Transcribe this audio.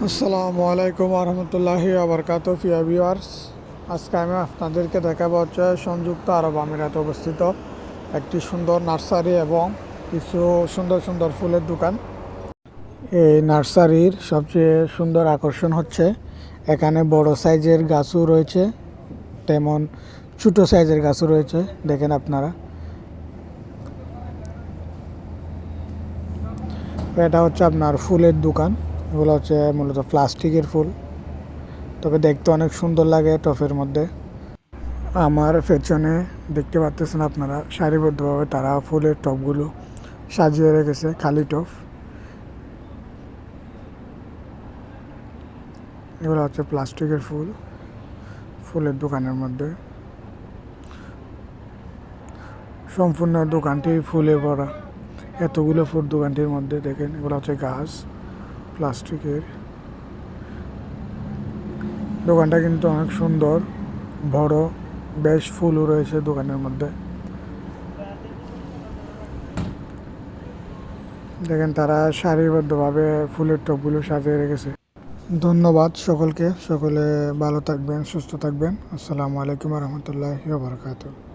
আসসালামু আলাইকুম রহমতুল্লাহি আবরকাত প্রিয় ভিউয়ার্স। আজকে আমি আপনাদেরকে দেখাবো হচ্ছে সংযুক্ত আরব আমিরাতে অবস্থিত একটি সুন্দর নার্সারি এবং কিছু সুন্দর সুন্দর ফুলের দোকান। এই নার্সারির সবচেয়ে সুন্দর আকর্ষণ হচ্ছে এখানে বড় সাইজের গাছও রয়েছে, তেমন ছোটো সাইজের গাছও রয়েছে। দেখেন আপনারা, এটা হচ্ছে আপনার ফুলের দোকান। এগুলো হচ্ছে মূলত প্লাস্টিকের ফুল, তবে দেখতে অনেক সুন্দর লাগে টফের মধ্যে। আমার পেছনে দেখতে পাচ্ছেন আপনারা, সারিবদ্ধভাবে তারা ফুলের টবগুলো সাজিয়ে রেখেছে, খালি টব। এগুলো হচ্ছে প্লাস্টিকের ফুল ফুলের দোকানের মধ্যে। সম্পূর্ণ দোকানটি ফুলে ভরা, এতগুলো ফুল দোকানটির মধ্যে। দেখেন, এগুলো হচ্ছে গাছ, প্লাস্টিকের। দোকানটা কিন্তু অনেক সুন্দর, বড়, বেশ ফুলও রয়েছে দোকানের মধ্যে। দেখেন, তারা সারিবদ্ধভাবে ফুলের টবগুলো সাজিয়ে রেখেছে। ধন্যবাদ সকলকে। সকলে ভালো থাকবেন, সুস্থ থাকবেন। আসসালামু আলাইকুম রহমতুল্লাহি ওয়া বারাকাতুহু।